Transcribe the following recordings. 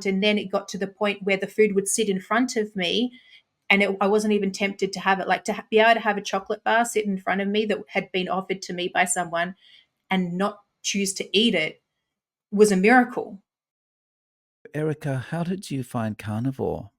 and then it got to the point where the food would sit in front of me, and I wasn't even tempted to have it. Like to be able to have a chocolate bar sit in front of me that had been offered to me by someone and not choose to eat it was a miracle. Erica, how did you find carnivore?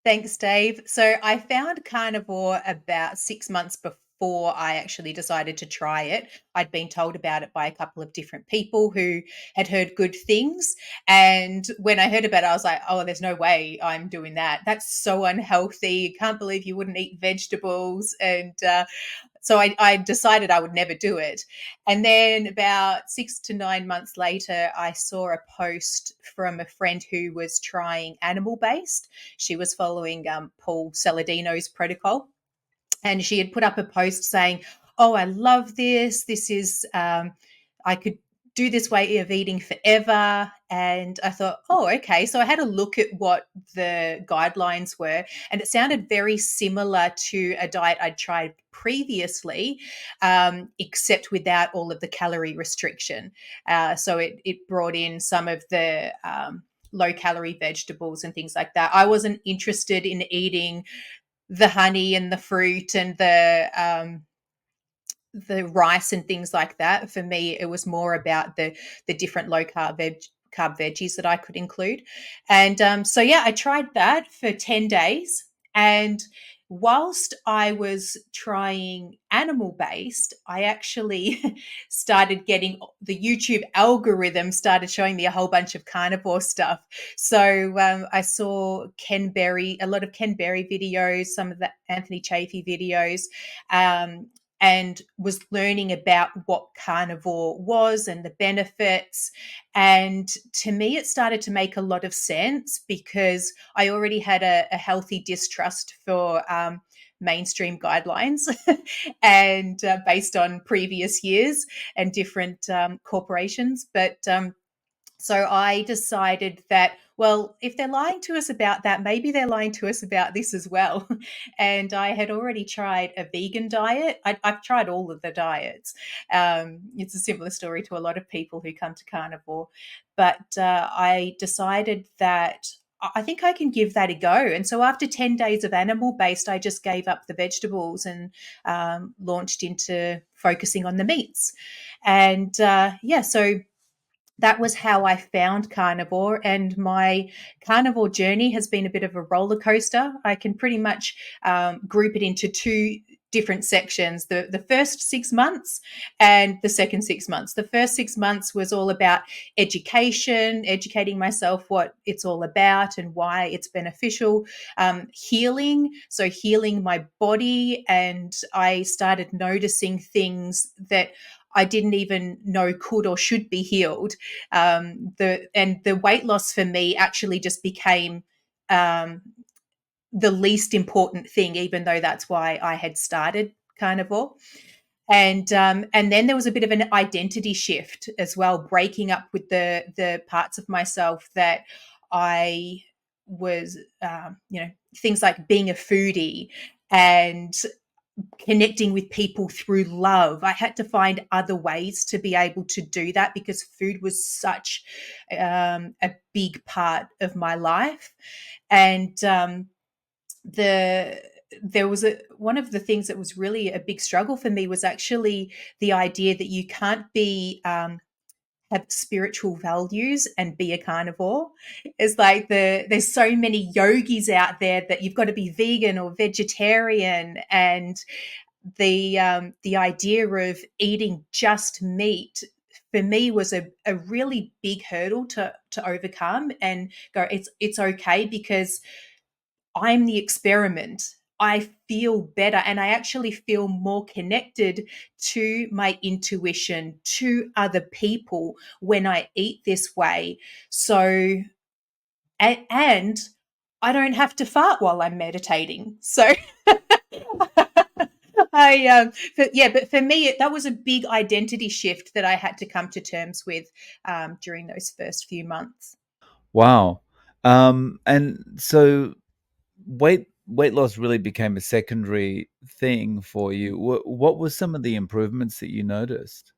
Thanks, Dave. So I found Carnivore about 6 months before I actually decided to try it. I'd been told about it by a couple of different people who had heard good things. And when I heard about it, I was like, oh, there's no way I'm doing that. That's so unhealthy. Can't believe you wouldn't eat vegetables. And so I decided I would never do it. And then about 6 to 9 months later, I saw a post from a friend who was trying animal based. She was following Paul Saladino's protocol. And she had put up a post saying, oh, I love this. This is, I could do this way of eating forever. And I thought, oh, okay. So I had a look at what the guidelines were, and it sounded very similar to a diet I'd tried previously, except without all of the calorie restriction. So it brought in some of the low calorie vegetables and things like that. I wasn't interested in eating the honey and the fruit and the rice and things like that. For me, it was more about the different low carb veggies that I could include. And so yeah, I tried that for 10 days, and whilst I was trying animal based, I actually started getting the YouTube algorithm started showing me a whole bunch of carnivore stuff. So I saw a lot of Ken Berry videos, some of the Anthony Chafee videos, um, and was learning about what carnivore was and the benefits. And to me, it started to make a lot of sense because I already had a healthy distrust for mainstream guidelines and based on previous years and different corporations. But so I decided that, well, if they're lying to us about that, maybe they're lying to us about this as well. And I had already tried a vegan diet. I've tried all of the diets. It's a similar story to a lot of people who come to carnivore. But I decided that I think I can give that a go. And so after 10 days of animal based, I just gave up the vegetables and launched into focusing on the meats. And yeah, so that was how I found carnivore. And my carnivore journey has been a bit of a roller coaster. I can pretty much group it into two different sections, the first 6 months and the second 6 months. The first 6 months was all about education, educating myself what it's all about and why it's beneficial, healing, so healing my body. And I started noticing things that I didn't even know could or should be healed. The weight loss for me actually just became um, the least important thing, even though that's why I had started carnivore. And then there was a bit of an identity shift as well, breaking up with the parts of myself that I was, things like being a foodie and connecting with people through love. I had to find other ways to be able to do that because food was such a big part of my life. And the there was one of the things that was really a big struggle for me was actually the idea that you can't be have spiritual values and be a carnivore. It's like there's so many yogis out there that you've got to be vegan or vegetarian, and the idea of eating just meat for me was a really big hurdle to overcome and go, it's okay because I'm the experiment. I feel better and I actually feel more connected to my intuition, to other people when I eat this way. So, and I don't have to fart while I'm meditating. So, but for me, that was a big identity shift that I had to come to terms with during those first few months. Wow. And so weight loss really became a secondary thing for you. What were some of the improvements that you noticed?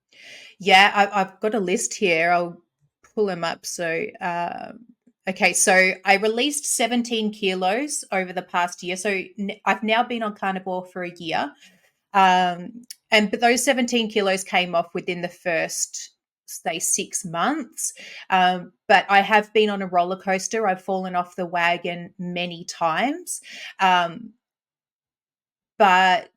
Yeah, I've got a list here. I'll pull them up. So, Okay, so I released 17 kilos over the past year. So I've now been on carnivore for a year. But those 17 kilos came off within the first, say, 6 months. But I have been on a roller coaster. I've fallen off the wagon many times. Um, but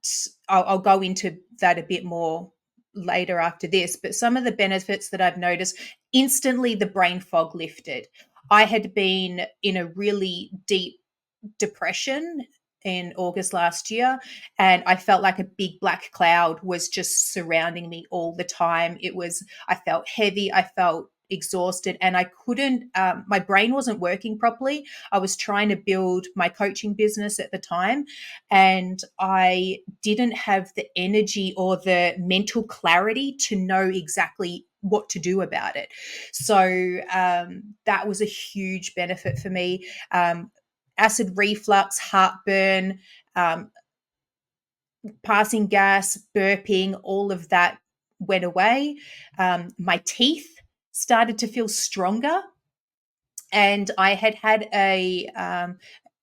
I'll go into that a bit more later after this. But some of the benefits that I've noticed, instantly the brain fog lifted. I had been in a really deep depression in August last year, and I felt like a big black cloud was just surrounding me all the time. I felt heavy, I felt exhausted, and I couldn't, my brain wasn't working properly. I was trying to build my coaching business at the time, and I didn't have the energy or the mental clarity to know exactly what to do about it. So that was a huge benefit for me. Acid reflux, heartburn, um, passing gas, burping, all of that went away. My teeth started to feel stronger, and I had had a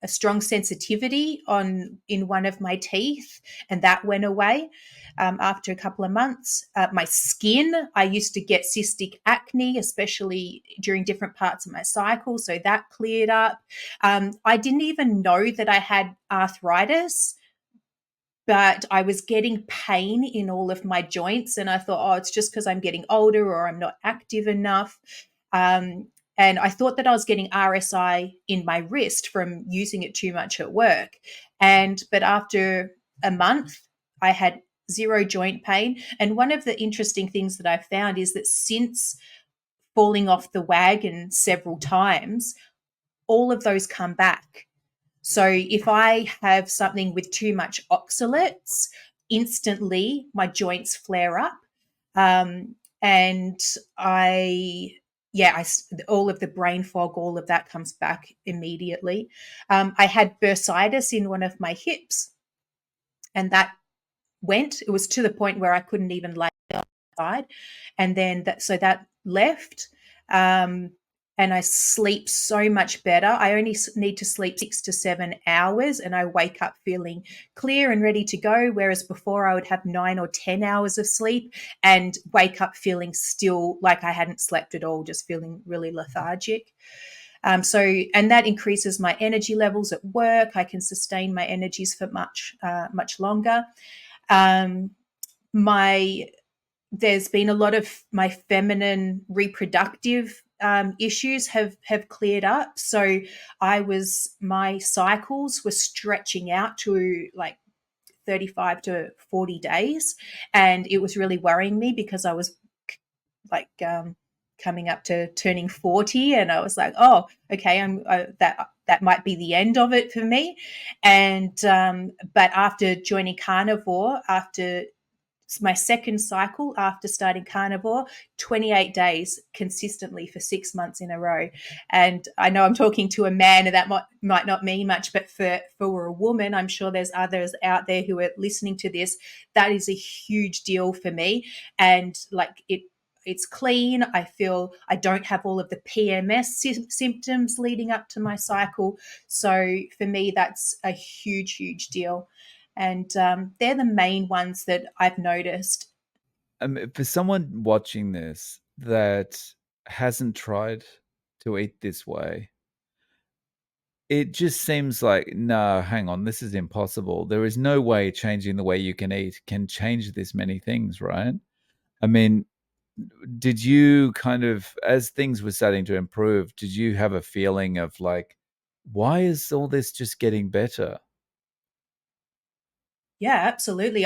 strong sensitivity on in one of my teeth, and that went away after a couple of months. My skin, I used to get cystic acne, especially during different parts of my cycle, so that cleared up. I didn't even know that I had arthritis, but I was getting pain in all of my joints. And I thought, oh, it's just because I'm getting older or I'm not active enough. Um, and I thought that I was getting RSI in my wrist from using it too much at work. But after a month, I had zero joint pain. And one of the interesting things that I've found is that since falling off the wagon several times, all of those come back. So if I have something with too much oxalates, instantly my joints flare up. And I, yeah, all of the brain fog, all of that comes back immediately. I had bursitis in one of my hips, and that went. It was to the point where I couldn't even lay outside. And then that left. Um, and I sleep so much better. I only need to sleep 6 to 7 hours, and I wake up feeling clear and ready to go. Whereas before, I would have 9 or 10 hours of sleep and wake up feeling still like I hadn't slept at all, just feeling really lethargic. And that increases my energy levels at work. I can sustain my energies for much longer. Um, my There's been a lot of my feminine reproductive issues have cleared up. So my cycles were stretching out to like 35 to 40 days, and it was really worrying me because I was like coming up to turning 40, and I was like, oh, okay, that might be the end of it for me. And but after joining carnivore, after my second cycle after starting carnivore, 28 days consistently for 6 months in a row. And I know I'm talking to a man, and that might not mean much, but for a woman, I'm sure there's others out there who are listening to this. That is a huge deal for me. And like it's clean. I feel I don't have all of the PMS symptoms leading up to my cycle. So for me, that's a huge, huge deal. And they're the main ones that I've noticed. For someone watching this that hasn't tried to eat this way, it just seems like, no, hang on, this is impossible. There is no way changing the way you can eat can change this many things, right? I mean, did you kind of, as things were starting to improve, did you have a feeling of like, why is all this just getting better? Yeah, absolutely.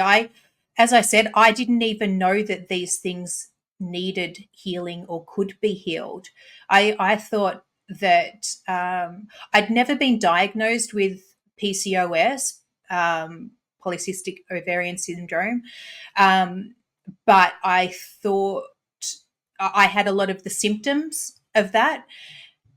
As I said, I didn't even know that these things needed healing or could be healed. I thought that I'd never been diagnosed with PCOS, polycystic ovarian syndrome, um, but I thought I had a lot of the symptoms of that.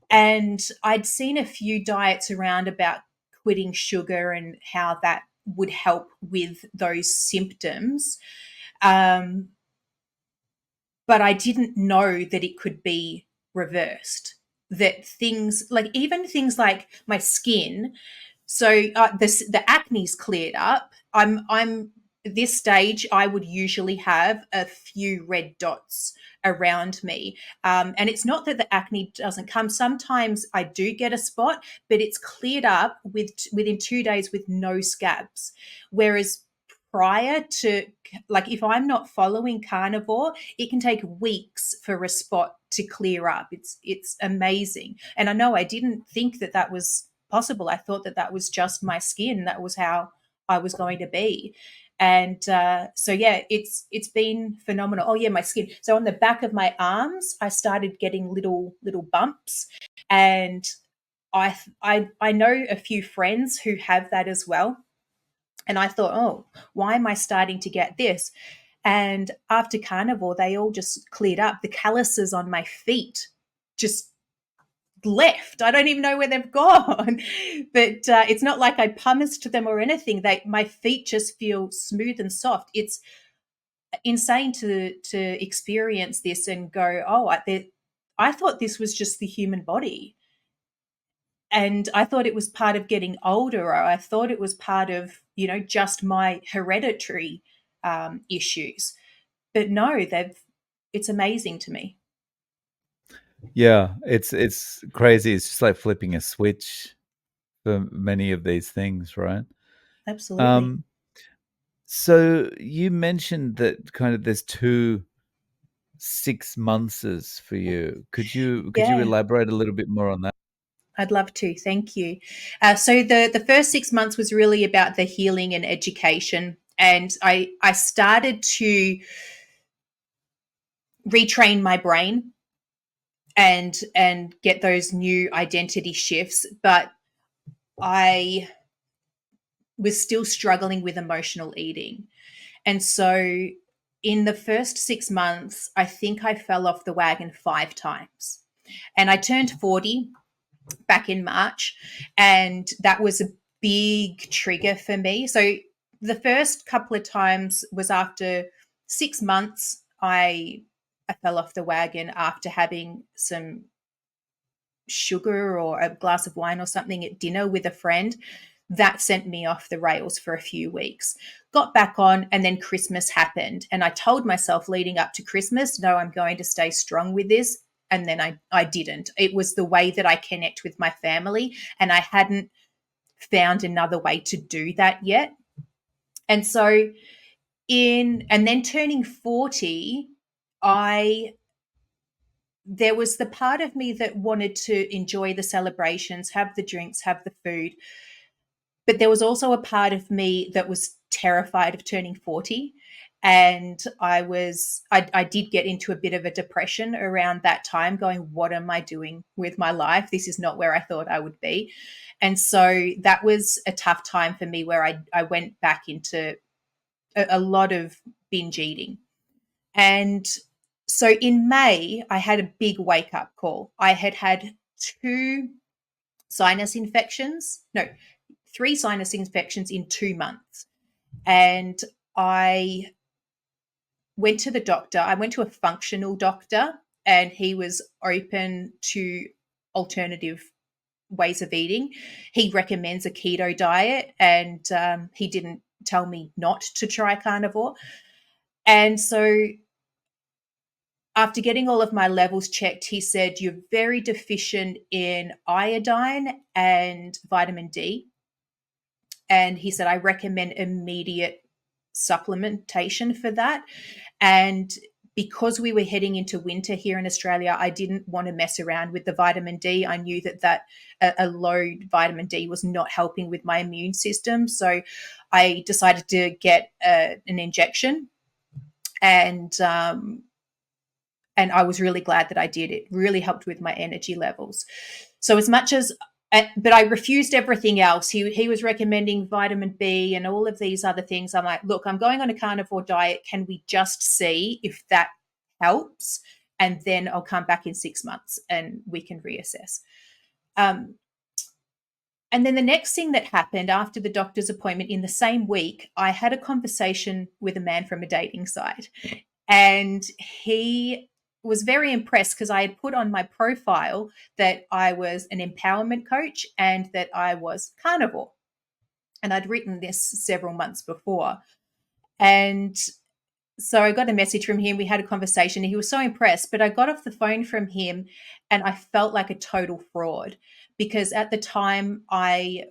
And I'd seen a few diets around about quitting sugar and how that would help with those symptoms. Um, but I didn't know that it could be reversed. that things like, even things like my skin, so the acne's cleared up. I'm this stage, I would usually have a few red dots around me, and it's not that the acne doesn't come. Sometimes I do get a spot, but it's cleared up within 2 days with no scabs. Whereas prior to, like, if I'm not following carnivore, it can take weeks for a spot to clear up. It's amazing, and I know I didn't think that that was possible. I thought that that was just my skin. That was how I was going to be. And so yeah, it's been phenomenal. Oh yeah, my skin. So on the back of my arms, I started getting little bumps, and I know a few friends who have that as well. And I thought, oh, why am I starting to get this? And after carnivore, they all just cleared up. The calluses on my feet just left. I don't even know where they've gone. But it's not like I pumice them or anything. My feet just feel smooth and soft. It's insane to experience this and go, oh, I thought this was just the human body. And I thought it was part of getting older, or I thought it was part of, just my hereditary issues. But no, it's amazing to me. Yeah, it's crazy. It's just like flipping a switch for many of these things, right? Absolutely. Um, so you mentioned that kind of there's 2 6 months for you. Could you Yeah, elaborate a little bit more on that? I'd love to. Thank you. So the first 6 months was really about the healing and education, and I started to retrain my brain and get those new identity shifts, but I was still struggling with emotional eating. And so in the first 6 months, I think I fell off the wagon 5 times. And I turned 40 back in March, and that was a big trigger for me. So the first couple of times was after 6 months, I fell off the wagon after having some sugar or a glass of wine or something at dinner with a friend. That sent me off the rails for a few weeks. Got back on, and then Christmas happened. And I told myself leading up to Christmas, no, I'm going to stay strong with this. And then I didn't. It was the way that I connect with my family. And I hadn't found another way to do that yet. And so, and then turning 40, I there was the part of me that wanted to enjoy the celebrations, have the drinks, have the food. But there was also a part of me that was terrified of turning 40. And I did get into a bit of a depression around that time, going, what am I doing with my life? This is not where I thought I would be. And so that was a tough time for me, where I went back into a lot of binge eating. And so in May, I had a big wake up call. I had had two sinus infections, no, 3 sinus infections in 2 months. And I went to the doctor. I went to a functional doctor, and he was open to alternative ways of eating. He recommends a keto diet, and he didn't tell me not to try carnivore. And so after getting all of my levels checked, he said, you're very deficient in iodine and vitamin D. And he said, I recommend immediate supplementation for that. And because we were heading into winter here in Australia, I didn't want to mess around with the vitamin D. I knew that a low vitamin D was not helping with my immune system. So I decided to get an injection. And I was really glad that I did. It really helped with my energy levels. So as much as, but I refused everything else. He was recommending vitamin B and all of these other things. I'm like, look, I'm going on a carnivore diet. Can we just see if that helps? And then I'll come back in 6 months and we can reassess. Um, and then the next thing that happened after the doctor's appointment, in the same week, I had a conversation with a man from a dating site. And he was very impressed because I had put on my profile that I was an empowerment coach and that I was carnivore. And I'd written this several months before. And so I got a message from him. We had a conversation. And he was so impressed. But I got off the phone from him and I felt like a total fraud because at the time I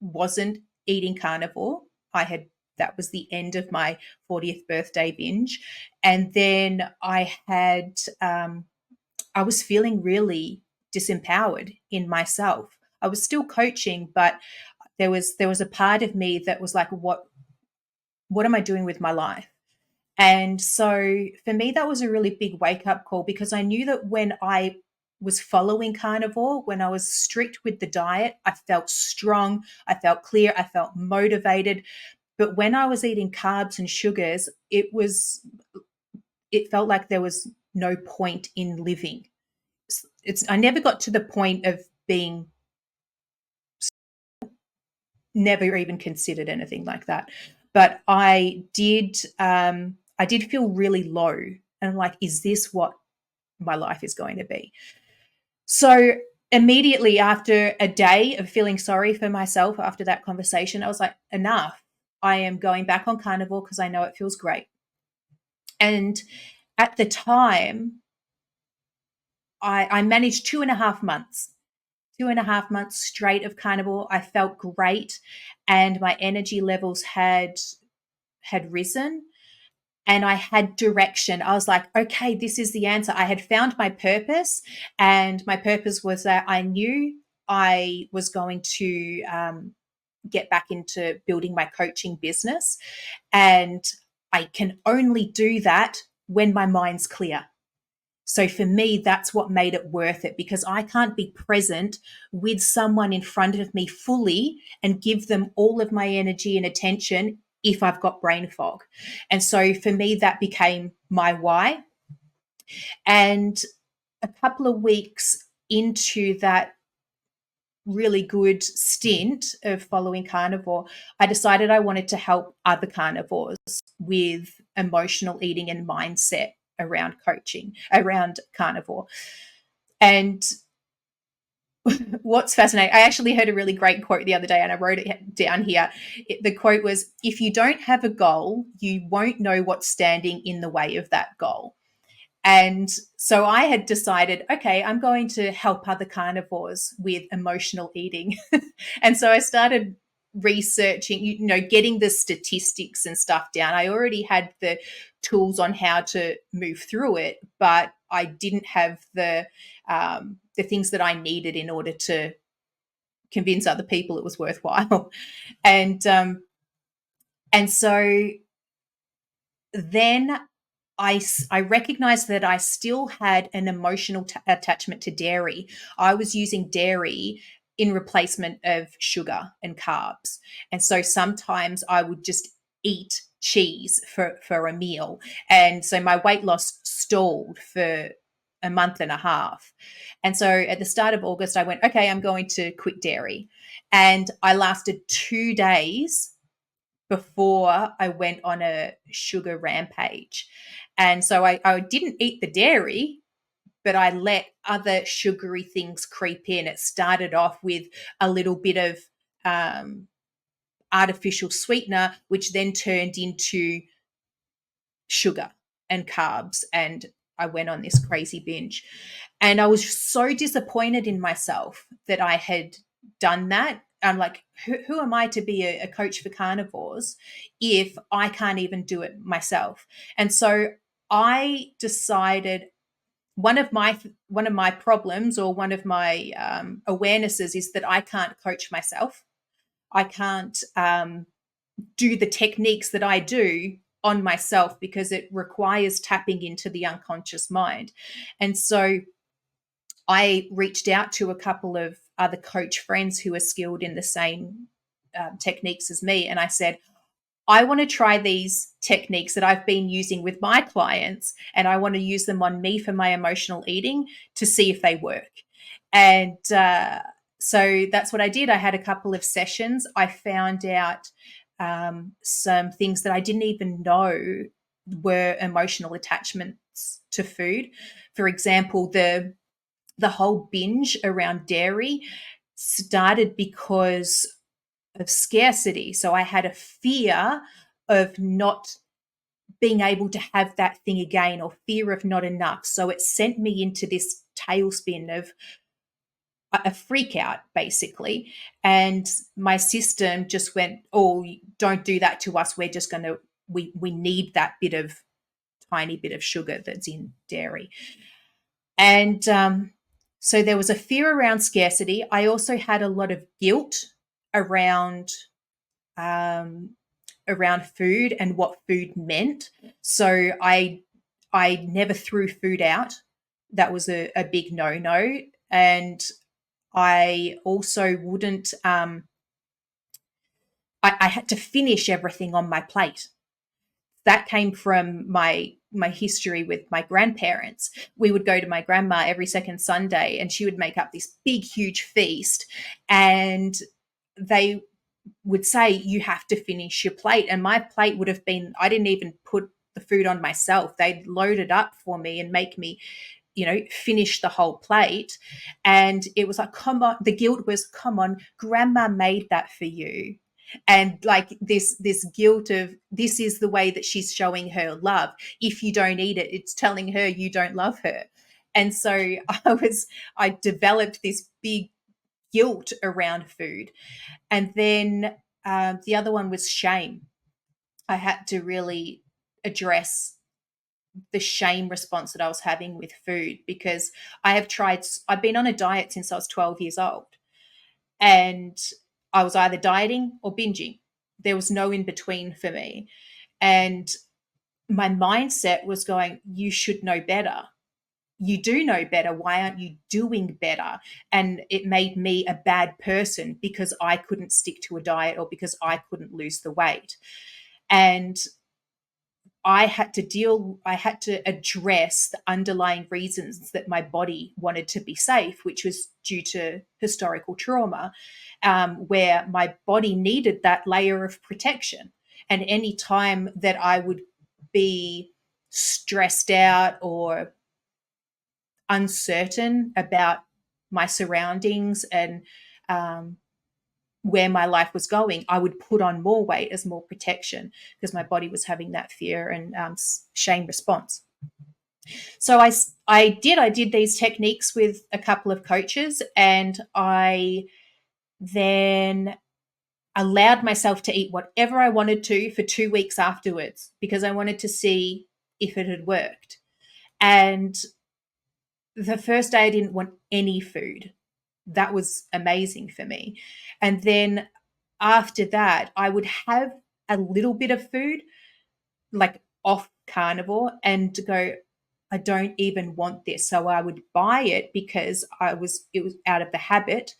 wasn't eating carnivore. I had that was the end of my 40th birthday binge. And then I was feeling really disempowered in myself. I was still coaching, but there was a part of me that was like, what am I doing with my life? And so for me, that was a really big wake up call because I knew that when I was following carnivore, when I was strict with the diet, I felt strong, I felt clear, I felt motivated. But when I was eating carbs and sugars, it felt like there was no point in living. I never got to the point of being, never even considered anything like that. But I did feel really low. And I'm like, is this what my life is going to be? So immediately after a day of feeling sorry for myself after that conversation, I was like, enough. I am going back on carnivore because I know it feels great. And at the time, I managed 2.5 months. 2.5 months straight of carnivore. I felt great, and my energy levels had risen, and I had direction. I was like, okay, this is the answer. I had found my purpose, and my purpose was that I knew I was going to get back into building my coaching business, and I can only do that when my mind's clear. So for me, that's what made it worth it because I can't be present with someone in front of me fully and give them all of my energy and attention if I've got brain fog. And so for me, that became my why. And a couple of weeks into that really good stint of following carnivore, I decided I wanted to help other carnivores with emotional eating and mindset around coaching, around carnivore. And what's fascinating, I actually heard a really great quote the other day and I wrote it down here. The quote was, if you don't have a goal, you won't know what's standing in the way of that goal. And so I had decided, okay, I'm going to help other carnivores with emotional eating. And so I started researching, getting the statistics and stuff down. I already had the tools on how to move through it, but I didn't have the things that I needed in order to convince other people it was worthwhile. And and so then I recognized that I still had an emotional attachment to dairy. I was using dairy in replacement of sugar and carbs. And so sometimes I would just eat cheese for a meal. And so my weight loss stalled for a month and a half. And so at the start of August, I went, okay, I'm going to quit dairy. And I lasted 2 days before I went on a sugar rampage. And so I didn't eat the dairy, but I let other sugary things creep in. It started off with a little bit of um, artificial sweetener, which then turned into sugar and carbs. And I went on this crazy binge. And I was so disappointed in myself that I had done that. I'm like, who am I to be a coach for carnivores if I can't even do it myself? And so I decided one of my problems or one of my awarenesses is that I can't coach myself. I can't do the techniques that I do on myself because it requires tapping into the unconscious mind. And so I reached out to a couple of other coach friends who are skilled in the same techniques as me. And I said, I want to try these techniques that I've been using with my clients, and I want to use them on me for my emotional eating to see if they work. And so that's what I did. I had a couple of sessions. I found out some things that I didn't even know were emotional attachment to food. For example, the whole binge around dairy started because of scarcity. So I had a fear of not being able to have that thing again, or fear of not enough. So it sent me into this tailspin of a freak out, basically. And my system just went, oh, don't do that to us. We're just going to, we need that bit of tiny bit of sugar that's in dairy. And so there was a fear around scarcity. I also had a lot of guilt around um, around food and what food meant. So I never threw food out. That was a big no no. And I also wouldn't. I had to finish everything on my plate. That came from my history with my grandparents. We would go to my grandma every second Sunday, and she would make up this big, huge feast, and they would say, you have to finish your plate. And my plate would have been, I didn't even put the food on myself. They'd load it up for me and make me, finish the whole plate. And it was like, come on, the guilt was, come on, grandma made that for you. And like this guilt of, this is the way that she's showing her love. If you don't eat it, it's telling her you don't love her. And so I developed this big guilt around food. And then the other one was shame. I had to really address the shame response that I was having with food, because I've been on a diet since I was 12 years old. And I was either dieting or binging. There was no in between for me. And my mindset was going, you should know better. You do know better. Why aren't you doing better? And it made me a bad person because I couldn't stick to a diet, or because I couldn't lose the weight. And I had to address the underlying reasons that my body wanted to be safe, which was due to historical trauma, where my body needed that layer of protection. And any time that I would be stressed out or uncertain about my surroundings and um, where my life was going, I would put on more weight as more protection, because my body was having that fear and shame response. So I did these techniques with a couple of coaches, and I then allowed myself to eat whatever I wanted to for 2 weeks afterwards, because I wanted to see if it had worked. And the first day I didn't want any food. That was amazing for me. And then after that, I would have a little bit of food, like off carnivore, and to go, I don't even want this. So I would buy it because it was out of the habit.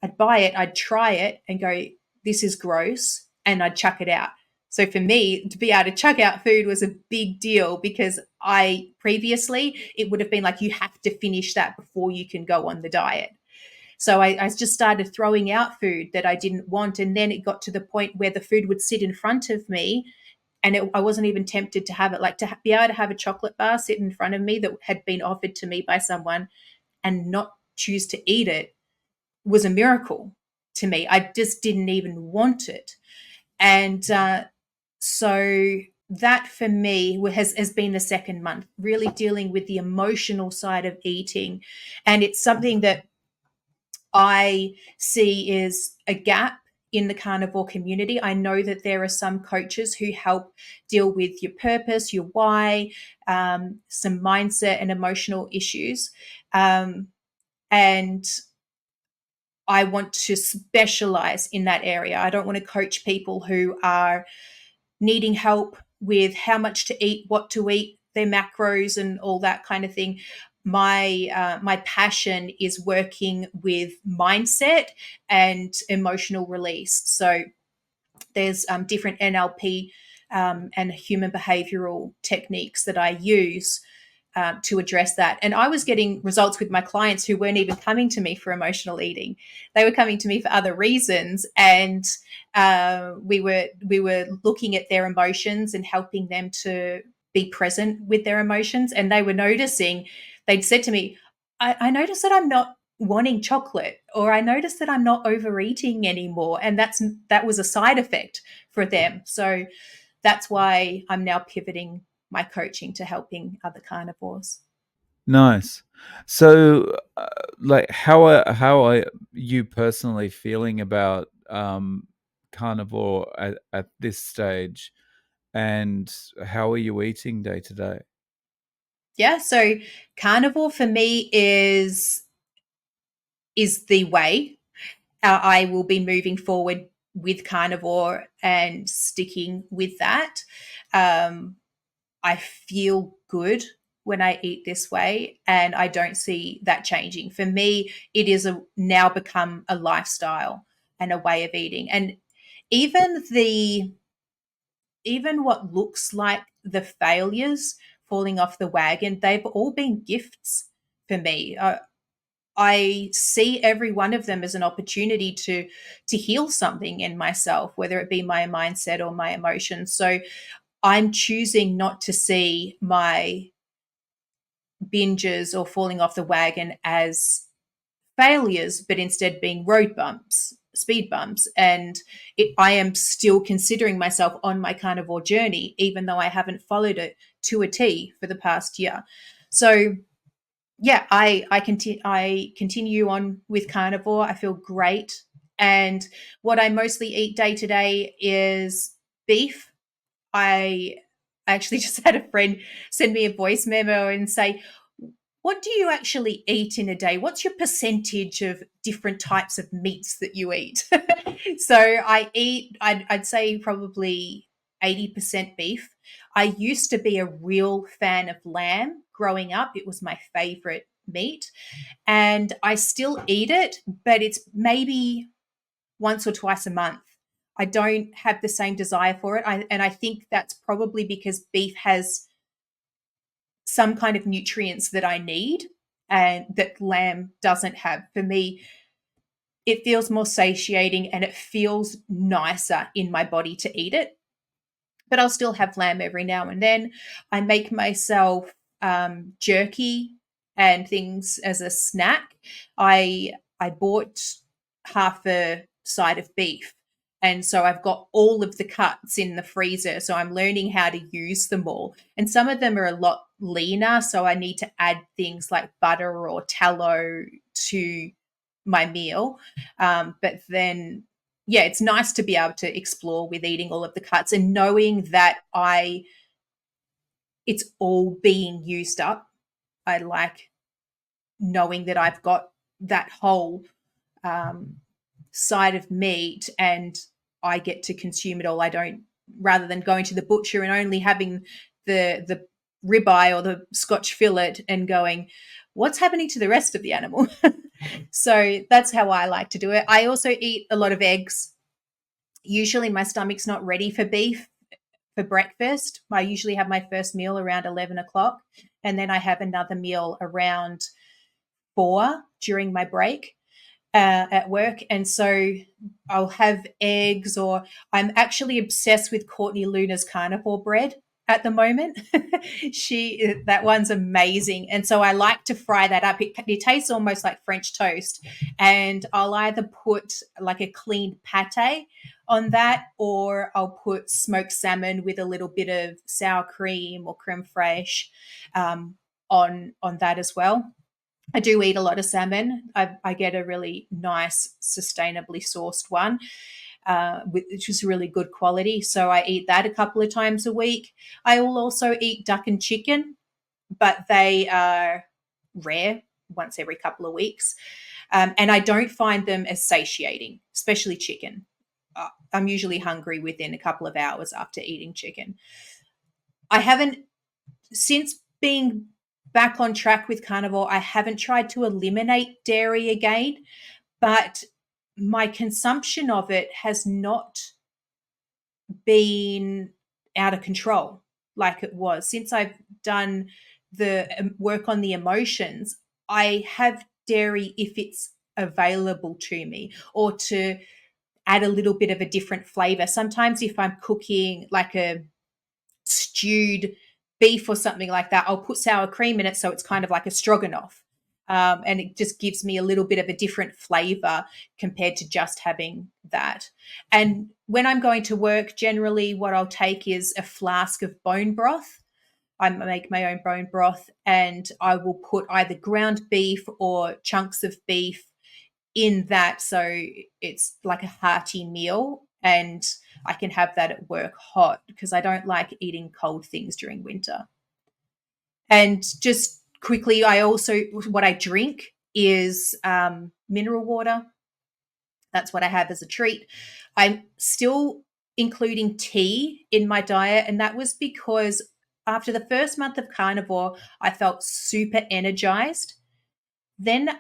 I'd buy it, I'd try it and go, this is gross, and I'd chuck it out. So for me, to be able to chuck out food was a big deal, because I previously, it would have been like, you have to finish that before you can go on the diet. So I just started throwing out food that I didn't want. And then it got to the point where the food would sit in front of me, and I wasn't even tempted to have it. Like, to be able to have a chocolate bar sit in front of me that had been offered to me by someone and not choose to eat it was a miracle to me. I just didn't even want it. And so that for me has been the second month, really dealing with the emotional side of eating. And it's something that I see is a gap in the carnivore community. I know that there are some coaches who help deal with your purpose, your why, some mindset and emotional issues. And I want to specialize in that area. I don't want to coach people who are needing help with how much to eat, what to eat, their macros, and all that kind of thing. My passion is working with mindset and emotional release. So there's different NLP and human behavioral techniques that I use to address that. And I was getting results with my clients who weren't even coming to me for emotional eating; they were coming to me for other reasons. And we were looking at their emotions and helping them to be present with their emotions. And they were noticing, they'd said to me, I noticed that I'm not wanting chocolate, or I noticed that I'm not overeating anymore. And that was a side effect for them. So that's why I'm now pivoting my coaching to helping other carnivores. Nice. So, like, how are you personally feeling about carnivore at this stage, and how are you eating day to day? Yeah, so carnivore for me is the way. I will be moving forward with carnivore and sticking with that. Um, I feel good when I eat this way, and I don't see that changing. For me, it is now become a lifestyle and a way of eating. And even the even what looks like the failures falling off the wagon, they've all been gifts for me. I see every one of them as an opportunity to heal something in myself, whether it be my mindset or my emotions. So I'm choosing not to see my binges or falling off the wagon as failures, but instead being road bumps, speed bumps. And I am still considering myself on my carnivore journey, even though I haven't followed it to a T for the past year. So yeah, I continue on with carnivore. I feel great, and what I mostly eat day to day is beef. I actually just had a friend send me a voice memo and say, what do you actually eat in a day? What's your percentage of different types of meats that you eat? So I eat, I'd say probably 80% beef. I used to be a real fan of lamb growing up. It was my favorite meat. And I still eat it, but it's maybe once or twice a month. I don't have the same desire for it. And I think that's probably because beef has some kind of nutrients that I need and that lamb doesn't have. For me, it feels more satiating and it feels nicer in my body to eat it. But I'll still have lamb every now and then. I make myself jerky and things as a snack. I bought half a side of beef, and so I've got all of the cuts in the freezer. So I'm learning how to use them all. And some of them are a lot leaner, so I need to add things like butter or tallow to my meal. But then yeah, it's nice to be able to explore with eating all of the cuts and knowing that it's all being used up. I like knowing that I've got that whole um, side of meat and I get to consume it all. I don't, rather than going to the butcher and only having the ribeye or the Scotch fillet and going, what's happening to the rest of the animal? So that's how I like to do it. I also eat a lot of eggs. Usually my stomach's not ready for beef for breakfast. I usually have my first meal around 11 o'clock, and then I have another meal around 4 during my break at work. And so I'll have eggs, or I'm actually obsessed with Courtney Luna's carnivore bread at the moment. That one's amazing. And so I like to fry that up. It tastes almost like French toast. And I'll either put like a cleaned pate on that, or I'll put smoked salmon with a little bit of sour cream or creme fraiche on that as well. I do eat a lot of salmon. I get a really nice, sustainably sourced one, which is really good quality. So I eat that a couple of times a week. I will also eat duck and chicken, but they are rare, once every couple of weeks. And I don't find them as satiating, especially chicken. I'm usually hungry within a couple of hours after eating chicken. I haven't, since being back on track with carnivore, I haven't tried to eliminate dairy again, but my consumption of it has not been out of control like it was. Since I've done the work on the emotions, I have dairy if it's available to me, or to add a little bit of a different flavor. Sometimes if I'm cooking like a stewed beef or something like that, I'll put sour cream in it, so it's kind of like a stroganoff. And it just gives me a little bit of a different flavor compared to just having that. And when I'm going to work, generally what I'll take is a flask of bone broth. I make my own bone broth, and I will put either ground beef or chunks of beef in that, so it's like a hearty meal, and I can have that at work hot because I don't like eating cold things during winter. And just quickly, I also, what I drink is mineral water. That's what I have as a treat. I'm still including tea in my diet, and that was because after the first month of carnivore, I felt super energized. Then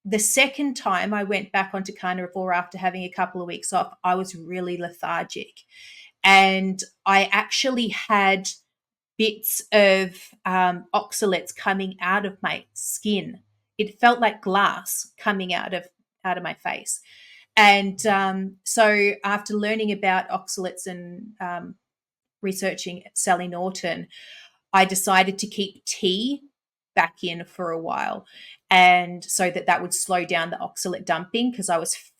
the second time I went back onto carnivore after having a couple of weeks off, I was really lethargic. And I actually had bits of oxalates coming out of my skin. It felt like glass coming out of my face. And so after learning about oxalates and researching Sally Norton, I decided to keep tea back in for a while, and so that would slow down the oxalate dumping, because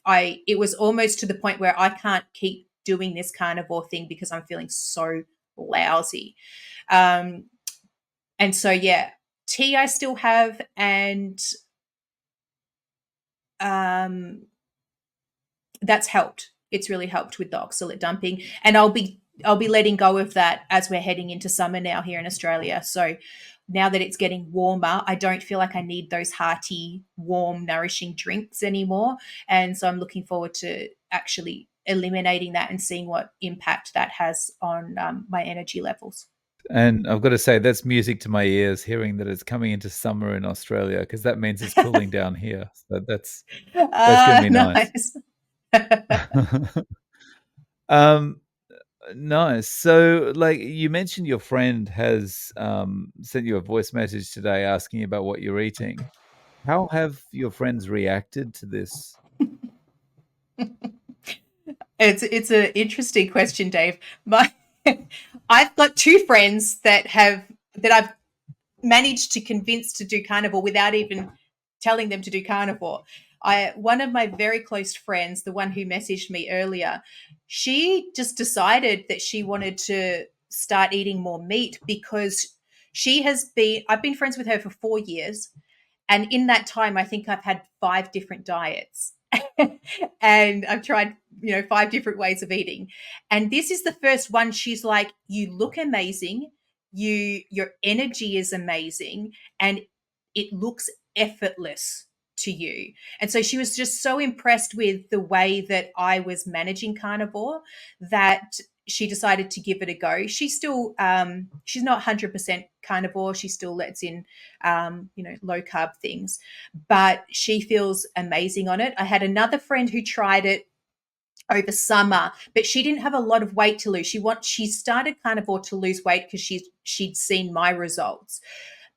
I it was almost to the point where I can't keep doing this carnivore thing because I'm feeling so lousy. Um, and so yeah, tea I still have, and um, that's helped. It's really helped with the oxalate dumping, and I'll be letting go of that as we're heading into summer now here in Australia. So now that it's getting warmer, I don't feel like I need those hearty, warm, nourishing drinks anymore. And so I'm looking forward to actually eliminating that and seeing what impact that has on my energy levels. And I've got to say, that's music to my ears, hearing that it's coming into summer in Australia, because that means it's cooling down here. So that's going to be nice. Nice. Um, Nice. So, like you mentioned, your friend has sent you a voice message today asking about what you're eating. How have your friends reacted to this? It's an interesting question, Dave. My I've got two friends that I've managed to convince to do carnivore without even telling them to do carnivore. I One of my very close friends, the one who messaged me earlier, she just decided that she wanted to start eating more meat because I've been friends with her for 4 years, and in that time, I think I've had 5 different diets. And I've tried, 5 different ways of eating. And this is the first one. She's like, "You look amazing. Your energy is amazing, and it looks effortless to you." And so she was just so impressed with the way that I was managing carnivore that she decided to give it a go. She's not 100% carnivore. She still lets in low carb things, but she feels amazing on it. I had another friend who tried it over summer, but she didn't have a lot of weight to lose. She started carnivore to lose weight because she'd seen my results,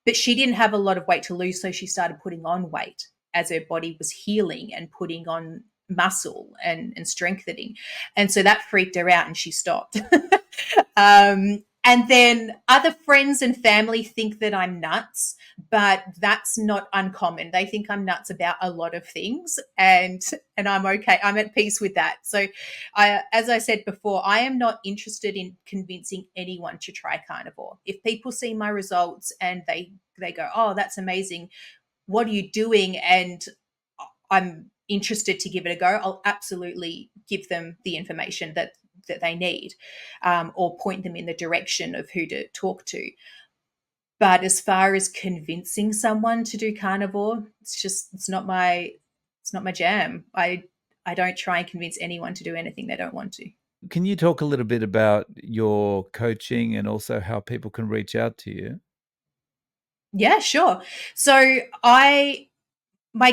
but she didn't have a lot of weight to lose, so she started putting on weight as her body was healing and putting on muscle and strengthening. And so that freaked her out and she stopped. And then other friends and family think that I'm nuts, but that's not uncommon. They think I'm nuts about a lot of things, and I'm okay. I'm at peace with that. So, as I said before, I am not interested in convincing anyone to try carnivore. If people see my results and they go, "Oh, that's amazing. What are you doing?" and I'm interested to give it a go, I'll absolutely give them the information that they need, or point them in the direction of who to talk to. But as far as convincing someone to do carnivore, it's not my jam. I don't try and convince anyone to do anything they don't want to. Can you talk a little bit about your coaching and also how people can reach out to you? Yeah, sure. So my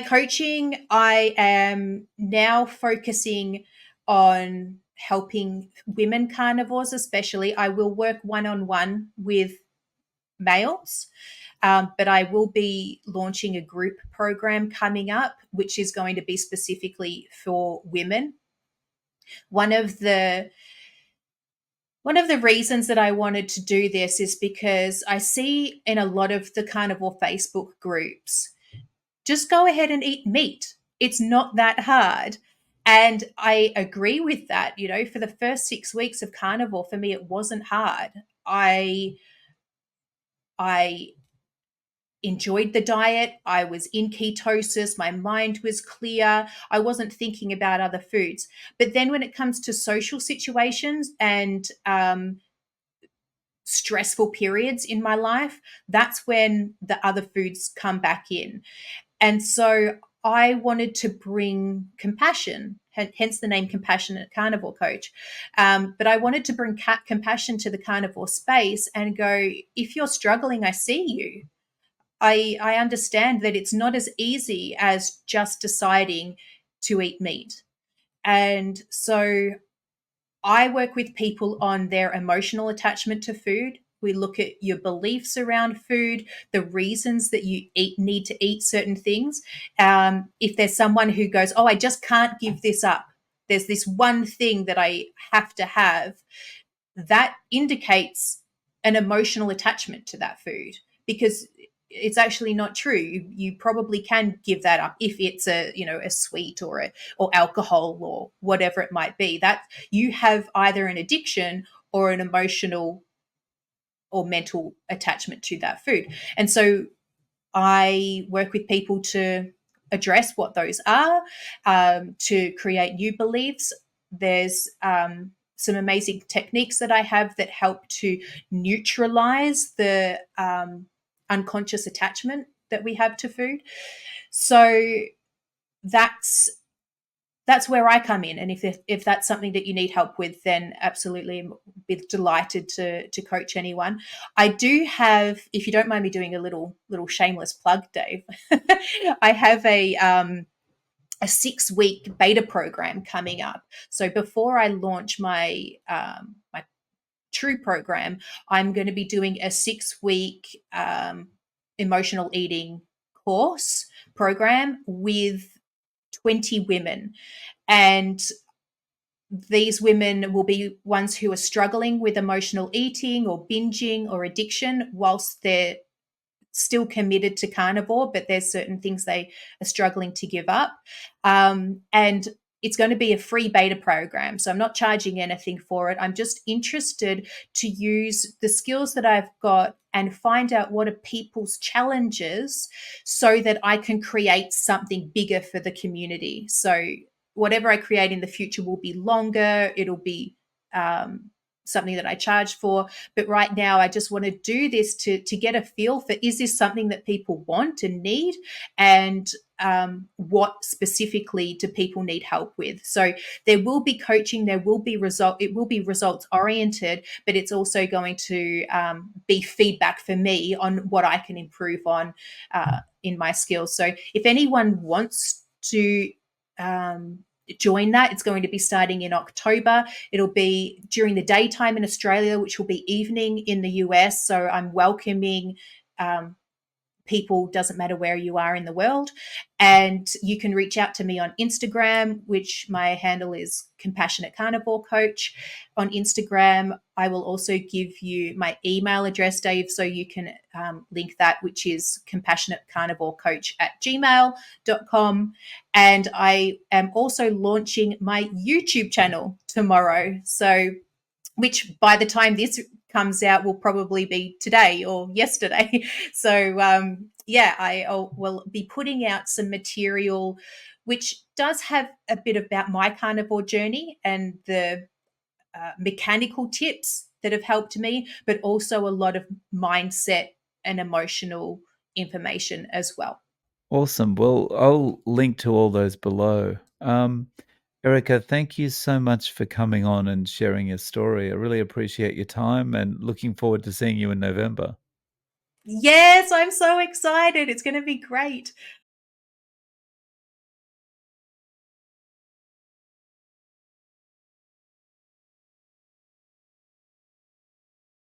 coaching, I am now focusing on helping women carnivores, especially. I will work one on one with males, but I will be launching a group program coming up, which is going to be specifically for women. One of the One of the reasons that I wanted to do this is because I see in a lot of the carnivore Facebook groups, just go ahead and eat meat. It's not that hard. And I agree with that. You know, for the first 6 weeks of carnivore, for me, it wasn't hard. I enjoyed the diet. I was in ketosis. My mind was clear. I wasn't thinking about other foods. But then when it comes to social situations and stressful periods in my life, that's when the other foods come back in. And so I wanted to bring compassion, hence the name Compassionate Carnivore Coach. But I wanted to bring compassion to the carnivore space and go, if you're struggling, I see you. I understand that it's not as easy as just deciding to eat meat. And so I work with people on their emotional attachment to food. We look at your beliefs around food, the reasons that you need to eat certain things. If there's someone who goes, "Oh, I just can't give this up. There's this one thing that I have to have," that indicates an emotional attachment to that food, because it's actually not true. You probably can give that up if it's a sweet or alcohol or whatever it might be. That you have either an addiction or an emotional or mental attachment to that food. And so I work with people to address what those are, to create new beliefs. There's some amazing techniques that I have that help to neutralize the unconscious attachment that we have to food. So that's where I come in. And if that's something that you need help with, then absolutely be delighted to coach anyone. I do have, if you don't mind me doing a little shameless plug, Dave, I have a 6-week beta program coming up. So before I launch my true program, I'm going to be doing a 6-week emotional eating course program with 20 women. And these women will be ones who are struggling with emotional eating or binging or addiction whilst they're still committed to carnivore, but there's certain things they are struggling to give up. And it's going to be a free beta program. So I'm not charging anything for it. I'm just interested to use the skills that I've got and find out what are people's challenges so that I can create something bigger for the community. So whatever I create in the future will be longer. It'll be something that I charge for. But right now, I just want to do this to get a feel for, is this something that people want and need, and what specifically do people need help with? So there will be coaching, there will be it will be results oriented, but it's also going to be feedback for me on what I can improve on in my skills. So if anyone wants to join that, it's going to be starting in October. It'll be during the daytime in Australia, which will be evening in the US. So I'm welcoming people, doesn't matter where you are in the world. And you can reach out to me on Instagram, which my handle is Compassionate Carnivore Coach. On Instagram, I will also give you my email address, Dave, so you can link that, which is compassionatecarnivorecoach@gmail.com. And I am also launching my YouTube channel tomorrow. So, which by the time this comes out will probably be today or yesterday. So I will be putting out some material which does have a bit about my carnivore journey and the mechanical tips that have helped me, but also a lot of mindset and emotional information as well. Awesome. Well, I'll link to all those below. Erica, thank you so much for coming on and sharing your story. I really appreciate your time and looking forward to seeing you in November. Yes, I'm so excited. It's going to be great.